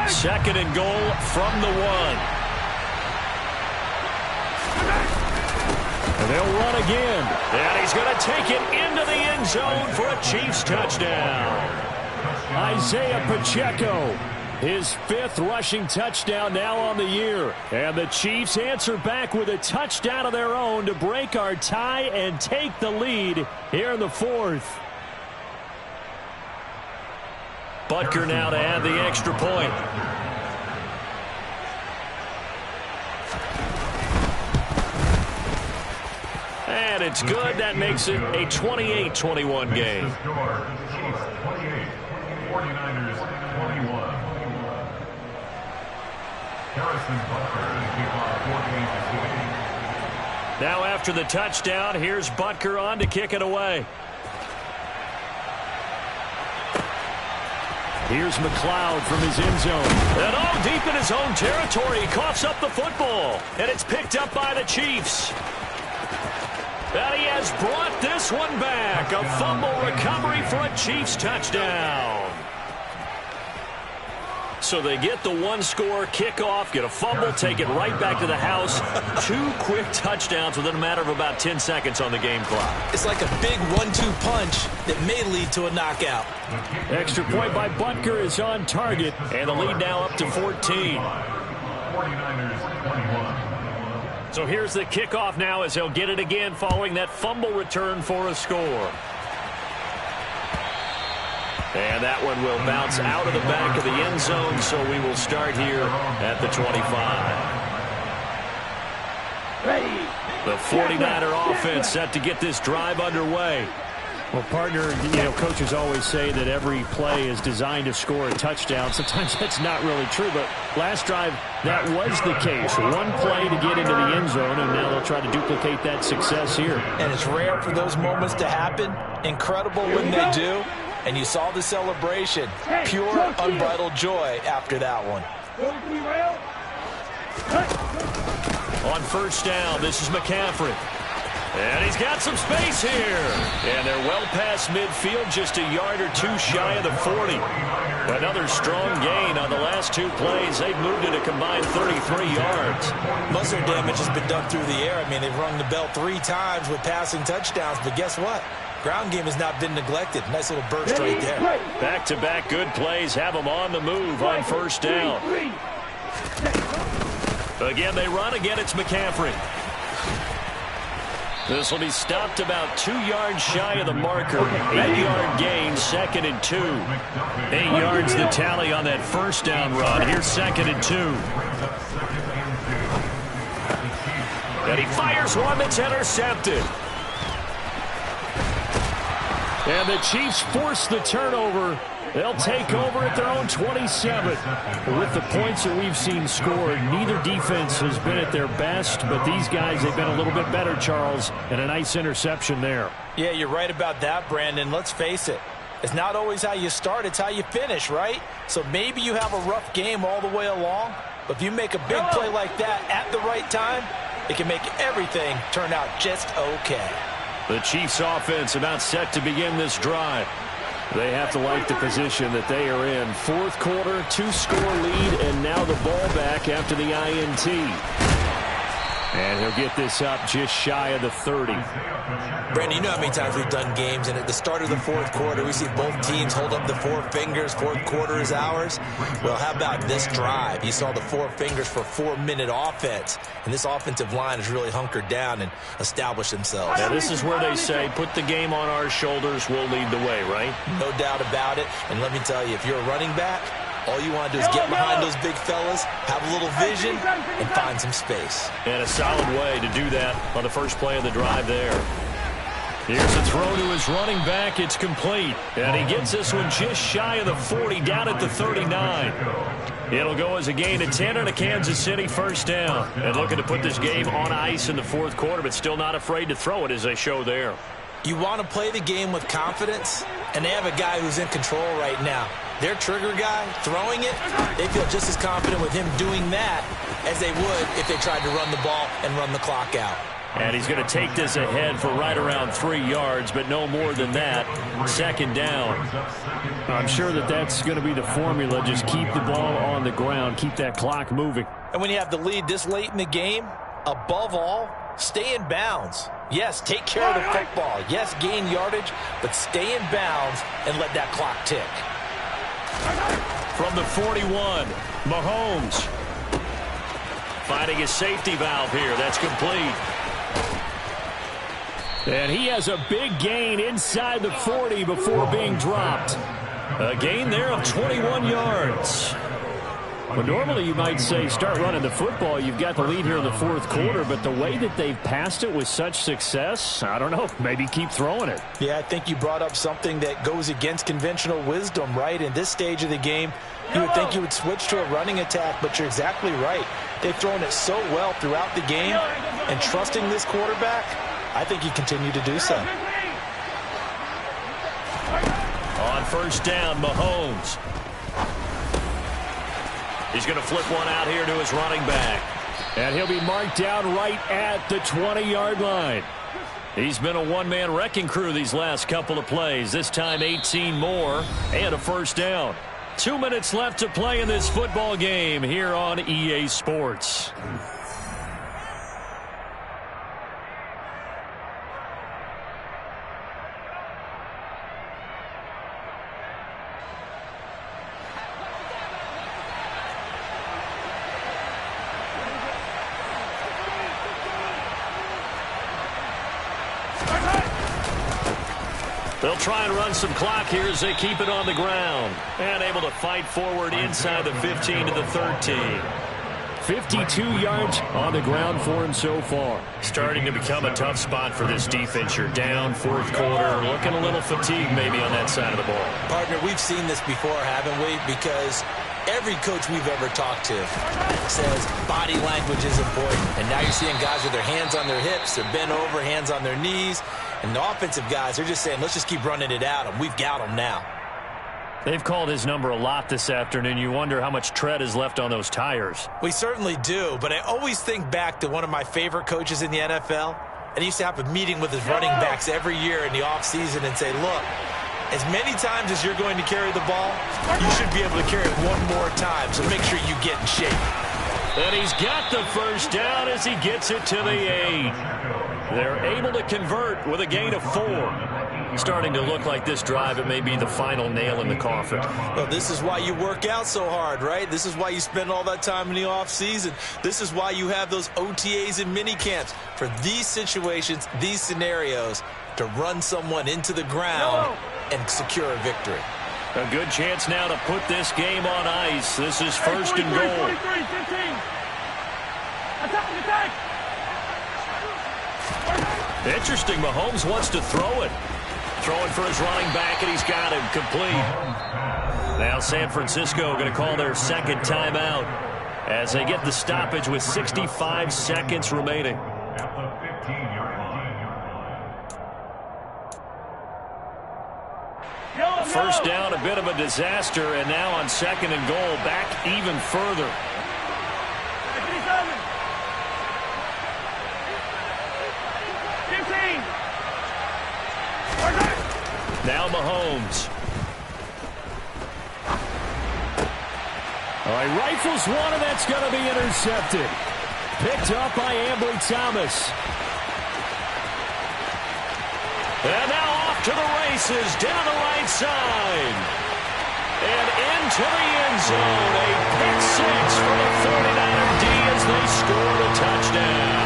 Second and goal from the 1. And they'll run again. And he's going to take it into the end zone for a Chiefs touchdown. Isaiah Pacheco, his 5th rushing touchdown now on the year. And the Chiefs answer back with a touchdown of their own to break our tie and take the lead here in the 4th. Butker now to add the extra point. And it's good. That makes it a 28-21 game. 28, 49ers 21. Harrison Butker to kick off 48-20. Now after the touchdown, here's Butker on to kick it away. Here's McLeod from his end zone. And deep in his own territory, he coughs up the football. And it's picked up by the Chiefs. And he has brought this one back. A fumble recovery for a Chiefs touchdown. So they get the 1-score kickoff, get a fumble, take it right back to the house. 2 quick touchdowns within a matter of about 10 seconds on the game clock. It's like a big 1-2 punch that may lead to a knockout. Extra point by Butker is on target, and the lead now up to 14. 49ers 21. So here's the kickoff now as they'll get it again following that fumble return for a score. And that one will bounce out of the back of the end zone, so we will start here at the 25. Ready. The 49er offense set to get this drive underway. Well, partner, coaches always say that every play is designed to score a touchdown. Sometimes that's not really true, but last drive, that was the case. 1 play to get into the end zone, and now they'll try to duplicate that success here. And it's rare for those moments to happen. Incredible when they do. And you saw the celebration. Pure, unbridled joy after that one. On first down, this is McCaffrey. And he's got some space here. And they're well past midfield, just a yard or 2 shy of the 40. Another strong gain on the last 2 plays. They've moved it a combined 33 yards. Muscle damage has been done through the air. I mean, they've rung the bell 3 times with passing touchdowns. But guess what? Ground game has not been neglected. Nice little burst right there. Back-to-back good plays have them on the move on first down. Again, they run. Again, it's McCaffrey. This will be stopped about 2 yards shy of the marker. 8-yard gain, 2nd and 2. 8 yards the tally on that first down run. Here's 2nd and 2. And he fires one that's intercepted. And the Chiefs force the turnover They'll take over at their own 27. With the points that we've seen scored, neither defense has been at their best, but these guys, they've been a little bit better, Charles, and a nice interception there. Yeah, you're right about that, Brandon. Let's face it. It's not always how you start, it's how you finish, right? So maybe you have a rough game all the way along, but if you make a big play like that at the right time, it can make everything turn out just okay. The Chiefs offense about set to begin this drive. They have to like the position that they are in. Fourth quarter, 2-score lead, and now the ball back after the INT. And he'll get this up just shy of the 30. Brandon, you know how many times we've done games, and at the start of the fourth quarter, we see both teams hold up the four fingers. Fourth quarter is ours. Well, how about this drive? You saw the four fingers for 4-minute offense, and this offensive line has really hunkered down and established themselves. Now, this is where they say, put the game on our shoulders, we'll lead the way, right? No doubt about it. And let me tell you, if you're a running back, all you want to do is get behind those big fellas, have a little vision, and find some space. And a solid way to do that on the first play of the drive there. Here's a throw to his running back. It's complete. And he gets this one just shy of the 40, down at the 39. It'll go as a gain of 10 and a Kansas City first down. And looking to put this game on ice in the fourth quarter, but still not afraid to throw it as they show there. You want to play the game with confidence, and they have a guy who's in control right now. Their trigger guy, throwing it, they feel just as confident with him doing that as they would if they tried to run the ball and run the clock out. And he's going to take this ahead for right around 3 yards, but no more than that. Second down. I'm sure that that's going to be the formula. Just keep the ball on the ground. Keep that clock moving. And when you have the lead this late in the game, above all, stay in bounds. Yes, take care of the football. Yes, gain yardage, but stay in bounds and let that clock tick. From the 41, Mahomes. Finding his safety valve here. That's complete. And he has a big gain inside the 40 before being dropped. A gain there of 21 yards. Well, normally you might say start running the football. You've got the lead here in the fourth quarter, but the way that they've passed it with such success, I don't know, maybe keep throwing it. Yeah, I think you brought up something that goes against conventional wisdom, right? In this stage of the game, you would think you would switch to a running attack, but you're exactly right. They've thrown it so well throughout the game, and trusting this quarterback, I think you continue to do so. On first down, Mahomes. He's going to flip one out here to his running back. And he'll be marked down right at the 20-yard line. He's been a one-man wrecking crew these last couple of plays. This time 18 more and a first down. 2 minutes left to play in this football game here on EA Sports. They'll try and run some clock here as they keep it on the ground. And able to fight forward inside the 15 to the 13. 52 yards on the ground for him so far. Starting to become a tough spot for this defense. You're down fourth quarter. Looking a little fatigued maybe on that side of the ball. Partner, we've seen this before, haven't we? Because every coach we've ever talked to says body language is important. And now you're seeing guys with their hands on their hips. They're bent over, hands on their knees. And the offensive guys, they're just saying, let's just keep running it out, and we've got them now. They've called his number a lot this afternoon. You wonder how much tread is left on those tires. We certainly do, but I always think back to one of my favorite coaches in the NFL, and he used to have a meeting with his running backs every year in the offseason and say, look, as many times as you're going to carry the ball, you should be able to carry it one more time, so make sure you get in shape. And he's got the first down as he gets it to the 8. They're able to convert with a gain of 4. Starting to look like this drive, it may be the final nail in the coffin. Well, this is why you work out so hard, right? This is why you spend all that time in the offseason. This is why you have those OTAs and mini camps for these situations, these scenarios, to run someone into the ground and secure a victory. A good chance now to put this game on ice. This is first and goal. 43, 15. Attack! Interesting. Mahomes wants to throw it. Throwing for his running back, and he's got him complete. Now San Francisco going to call their second timeout as they get the stoppage with 65 seconds remaining. At the 15-yard line. First down, a bit of a disaster, and now on second and goal, back even further. Now Mahomes. All right, rifles one, and that's going to be intercepted. Picked up by Thomas. And now off to the races, down the right side. And into the end zone. A pick six for the 49er D as they score the touchdown.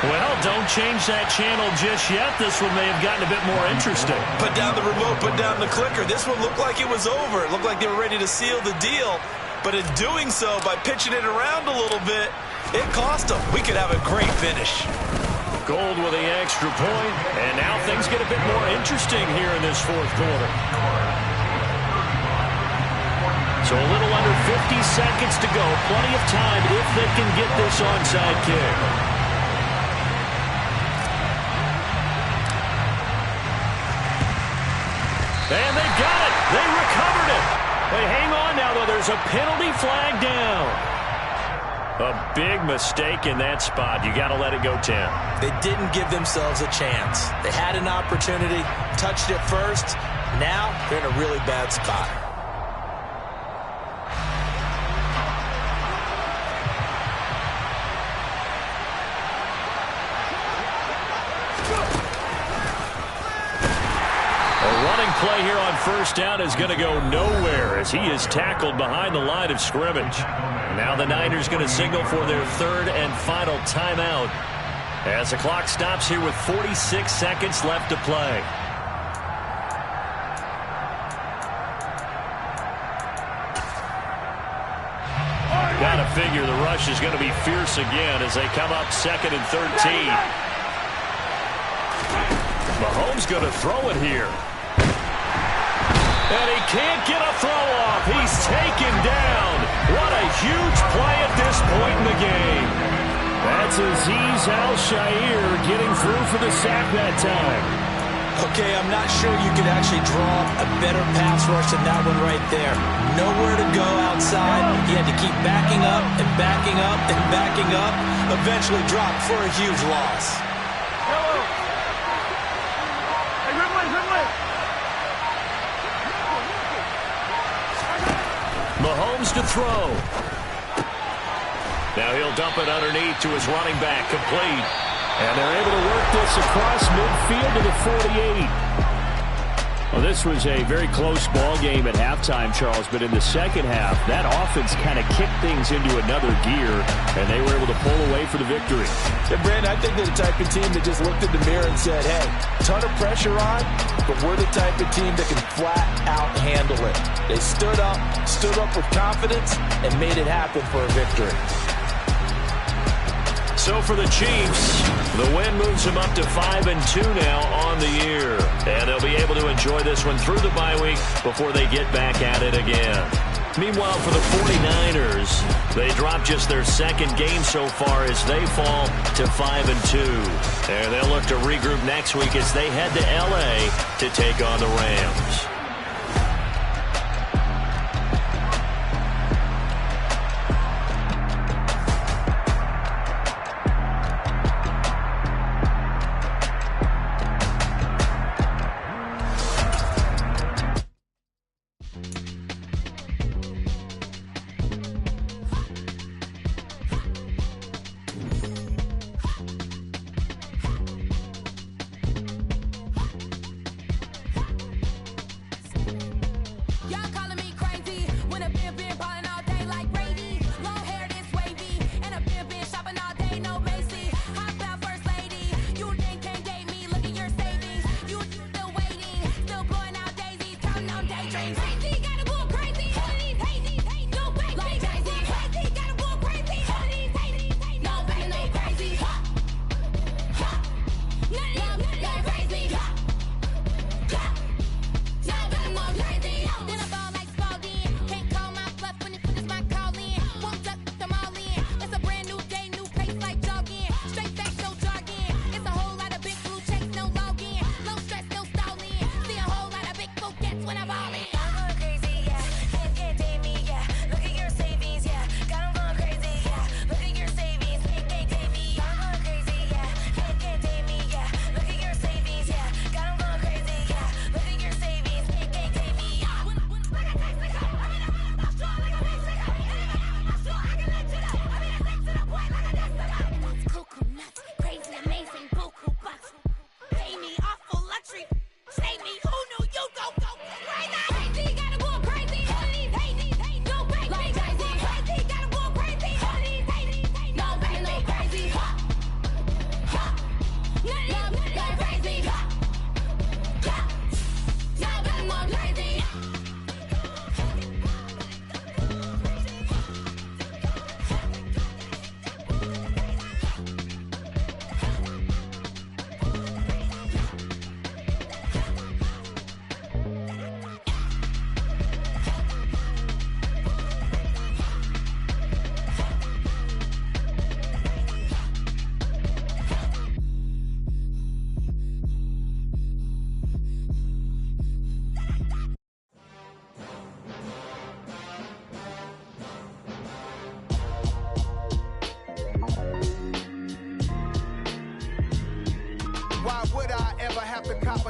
Well, don't change that channel just yet. This one may have gotten a bit more interesting. Put down the remote, put down the clicker. This one looked like it was over. It looked like they were ready to seal the deal. But in doing so, by pitching it around a little bit, it cost them. We could have a great finish. Gold with the extra point, and now things get a bit more interesting here in this fourth quarter. So a little under 50 seconds to go. Plenty of time if they can get this onside kick. And they've got it. They recovered it. They hang on now, though. There's a penalty flag down. A big mistake in that spot. You got to let it go, Tim. They didn't give themselves a chance. They had an opportunity, touched it first. Now they're in a really bad spot. Play here on first down is going to go nowhere as he is tackled behind the line of scrimmage. Now the Niners going to signal for their third and final timeout as the clock stops here with 46 seconds left to play. Got to figure the rush is going to be fierce again as they come up second and 13. Mahomes going to throw it here. And he can't get a throw off. He's taken down. What a huge play at this point in the game. That's Azeez Al-Shaair getting through for the sack that time. Okay, I'm not sure you could actually draw a better pass rush than that one right there. Nowhere to go outside. He had to keep backing up and backing up and backing up. Eventually dropped for a huge loss. Mahomes to throw. Now he'll dump it underneath to his running back, complete. And they're able to work this across midfield to the 48. Well, this was a very close ball game at halftime, Charles, but in the second half, that offense kind of kicked things into another gear, and they were able to pull away for the victory. Yeah, Brandon, I think they're the type of team that just looked in the mirror and said, hey, ton of pressure on, but we're the type of team that can flat out handle it. They stood up with confidence, and made it happen for a victory. So for the Chiefs, the win moves them up to 5-2 now on the year. And they'll be able to enjoy this one through the bye week before they get back at it again. Meanwhile, for the 49ers, they drop just their second game so far as they fall to 5-2. And they'll look to regroup next week as they head to L.A. to take on the Rams.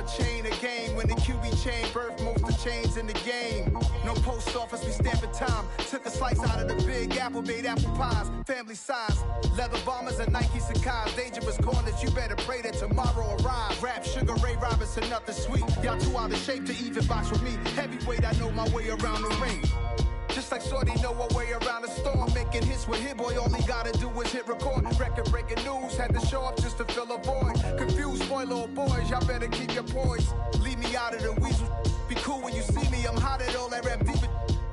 chain of game. When the QB chain birthed most of the chains in the game. No post office, we stamping time. Took a slice out of the big apple, made apple pies. Family size, leather bombers and Nike Sacai's. Dangerous corners, you better pray that tomorrow arrives. Rap, Sugar Ray Robinson, nothing sweet. Y'all too out of shape to even box with me. Heavyweight, I know my way around the ring. Just like Shorty know her way around the storm. Making hits with Hit Boy, all he gotta do is hit record. Record breaking news, had to show up just to fill a void. Confused boy, little boys, y'all better keep your poise. Leave me out of the weasel. Be cool when you see me, I'm hot at all that rap deep.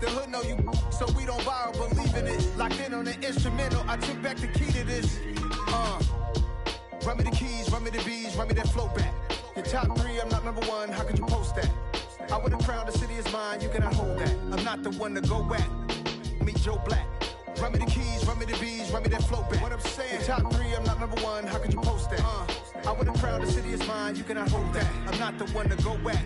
The hood know you, so we don't borrow, believe in it. Locked in on the instrumental, I took back the key to this. Run me the keys, run me the bees, run me that flow back. Your top 3, I'm not number 1, how could you post that? I would have crowned the city is mine, you cannot hold that. I'm not the one to go at. Meet Joe Black. Run me the keys, run me the bees, run me that flow back. What I'm saying, your top 3, I'm not number 1, how could you post that? I would have crowned the city is mine, you cannot hold that. I'm not the one to go at.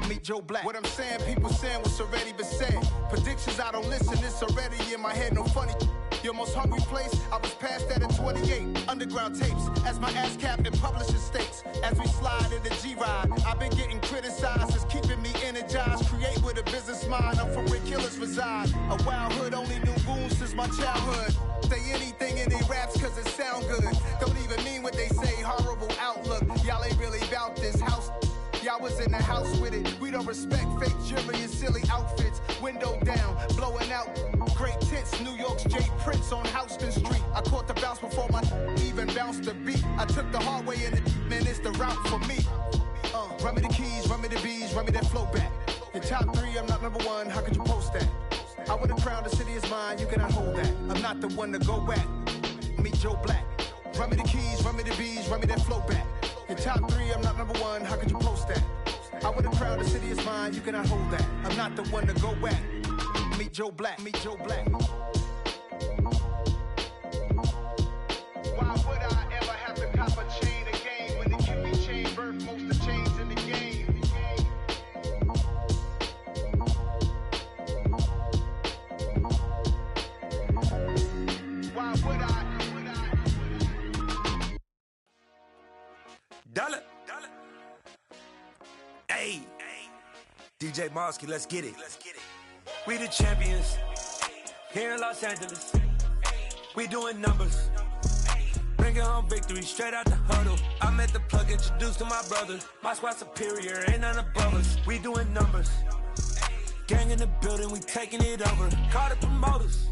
Meet Joe Black. What I'm saying, people saying what's already been said. Predictions, I don't listen, it's already in my head, no funny. Your most hungry place, I was past that at 28. Underground tapes, as my ass cap in publishing states. As we slide in the G-Ride, I've been getting criticized, it's keeping me energized. Create with a business mind, I'm from where killers reside. A wild hood, only knew goons since my childhood. Say anything in they raps cause it sound good. Don't even mean what they say, horrible outlook. Y'all ain't really about this house. Y'all was in the house with it. We don't respect fake jewelry and silly outfits. Window down, blowing out. Great tits, New York's J. Prince on Houston Street. I caught the bounce before my even bounced the beat. I took the hard way in it, man, it's the route for me. Run me the keys, run me the bees, run me that flow back. Your top 3, I'm not number 1, how could you post that? I would have crowned the city is mine, you cannot hold that. I'm not the one to go at. Meet Joe Black. Run me the keys, run me the bees, run me that flow back. Your top 3, I'm not number 1, how could you post that? I would have crowned the city is mine, you cannot hold that. I'm not the one to go at. Meet Joe Black, meet Joe Black. Why would I ever have to cop a chain again when the QB chain birthed most of the chains in the game? Why would I? Dollar. Hey, DJ Mosky, let's get it. We the champions here in Los Angeles. We doing numbers. Bringing home victory straight out the huddle. I'm at the plug, introduced to my brother. My squad superior, ain't none above us. We doing numbers. Gang in the building, we taking it over. Call the promoters.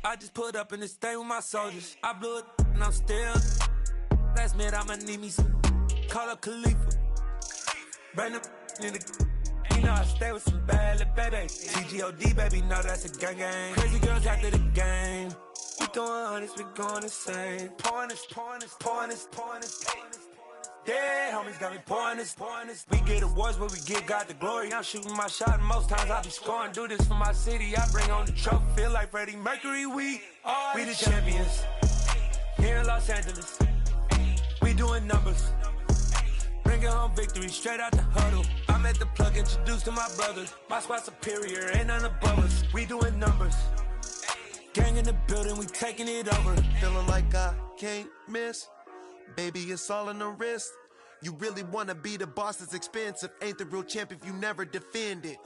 I just put up in this thing with my soldiers. I blew it and I'm still. Last minute, I'ma need me some. Call up Khalifa. Bring them in the. You know I stay with some bad little baby. TGOD, baby, know that's a gang gang. Crazy girls after the game. We throwing hundreds, we going insane. Pouring this. Yeah, homies got me pouring this. We get awards, but we give God the glory. I'm shooting my shot, and most times I be scoring. Do this for my city, I bring on the trophy. Feel like Freddie Mercury, we the champions. Here in Los Angeles, we doing numbers. Bringing home victory straight out the huddle. I'm at the plug, introduced to my brother. My squad superior, ain't none above us. We doing numbers. Gang in the building, we taking it over. Feeling like I can't miss. Baby, it's all in the wrist. You really wanna be the boss, it's expensive. Ain't the real champ if you never defend it.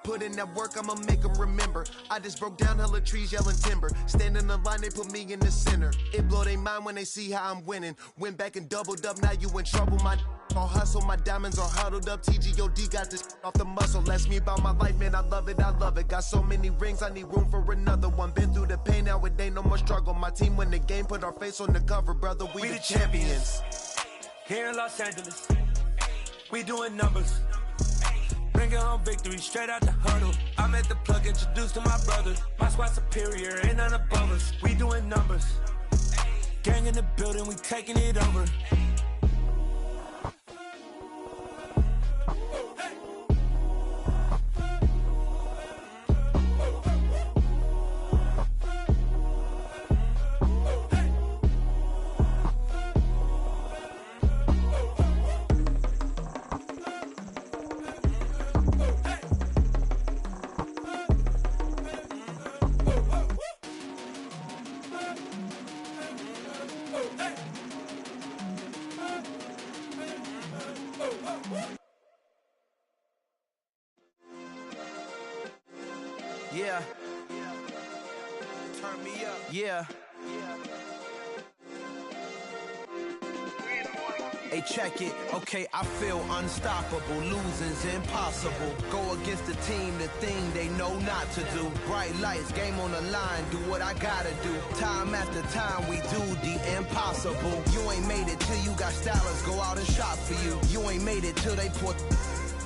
Put in that work, I'ma make them remember. I just broke down hella trees, yelling timber. Stand in the line, they put me in the center. It blow they mind when they see how I'm winning. Went back and doubled up, now you in trouble. My all hustle, my diamonds are huddled up. TGOD got this off the muscle. That's me about my life, man, I love it. Got so many rings, I need room for another one. Been through the pain, now it ain't no more struggle. My team win the game, put our face on the cover, brother. We the champions. Here in Los Angeles, we doing numbers. Bringing home victory straight out the huddle. I'm at the plug, introduced to my brother. My squad superior, ain't none above us. We doing numbers. Gang in the building, we taking it over. Yeah. Turn me up. Yeah. Hey, check it. Okay, I feel unstoppable. Losing's impossible. Go against the team, the thing they know not to do. Bright lights, game on the line, do what I gotta do. Time after time, we do the impossible. You ain't made it till you got stylers go out and shop for you. You ain't made it till they put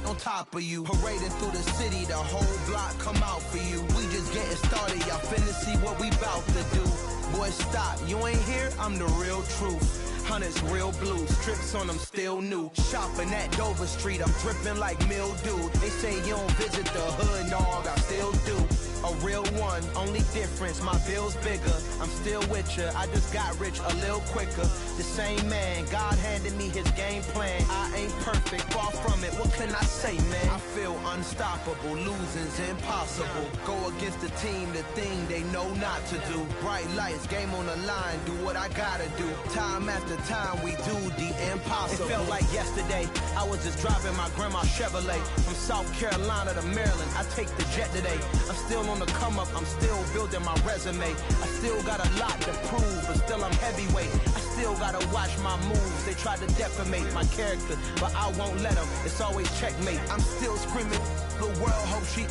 on top of you. Parading through the city, the whole block come out for you. We just getting started, y'all finna see what we bout to do. Boy, stop, you ain't here, I'm the real truth. Hunters, real blue, strips on them still new. Shopping at Dover Street, I'm dripping like mildew. They say you don't visit the hood, dog, I still do. A real one, only difference, my bill's bigger. I'm still with ya, I just got rich a little quicker. The same man, God handed me his game plan. I ain't perfect, far from it, what can I say, man? I feel unstoppable, losing's impossible. Go against the team, the thing they know not to do. Bright lights, game on the line, do what I gotta do. Time after time, we do the impossible. It felt like yesterday, I was just driving my grandma's Chevrolet. From South Carolina to Maryland, I take the jet today. I'm still on the come up, I'm still building my resume. I still got a lot to prove, but still I'm heavyweight. I still gotta watch my moves. They try to defamate my character, but I won't let them. It's always checkmate. I'm still screaming, the world hope she.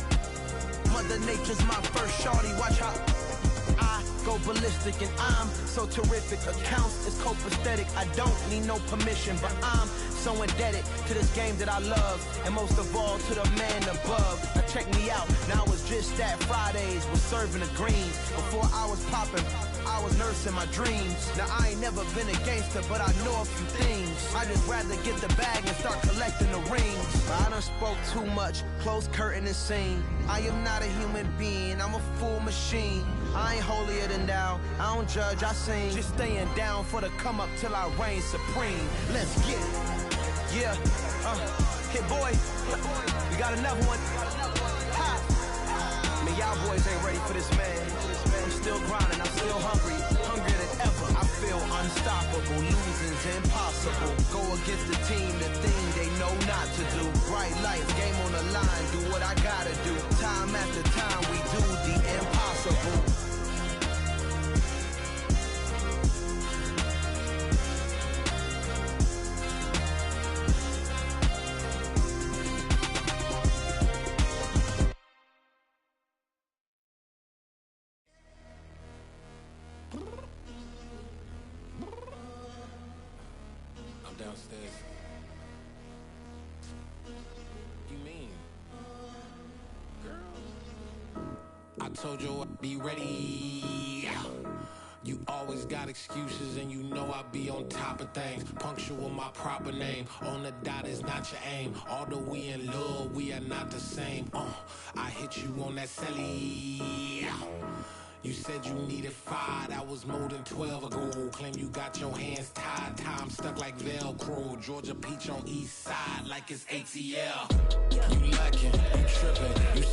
Mother Nature's my first shorty, watch how I go ballistic, and I'm so terrific. Accounts is copacetic, I don't need no permission, but I'm so indebted to this game that I love, and most of all to the man above. Now check me out, now it's just that Fridays was serving the greens. Before I was popping, I was nursing my dreams. Now I ain't never been a gangster, but I know a few things. I just rather get the bag and start collecting the rings. I done spoke too much, close curtain and scene. I am not a human being, I'm a full machine. I ain't holier than thou, I don't judge, I sing. Just staying down for the come up till I reign supreme. Let's get it. Yeah, hey boy, we got another one. Ha. Man, y'all boys ain't ready for this, man. I'm still grinding, I'm still hungry, hungrier than ever. I feel unstoppable, losing's impossible. Go against the team, the thing they know not to do. Bright lights, game on the line, do what I gotta do. Time after time, we do the impossible. Downstairs. You mean? Girl, I told you I'd be ready. You always got excuses and you know I be on top of things. Punctual my proper name. On the dot is not your aim. Although we in love, we are not the same. I hit you on that celly. You said you needed 5, that was more than 12 ago. Claim you got your hands tied, time stuck like Velcro. Georgia Peach on east side like it's ATL. You lacking, you tripping, you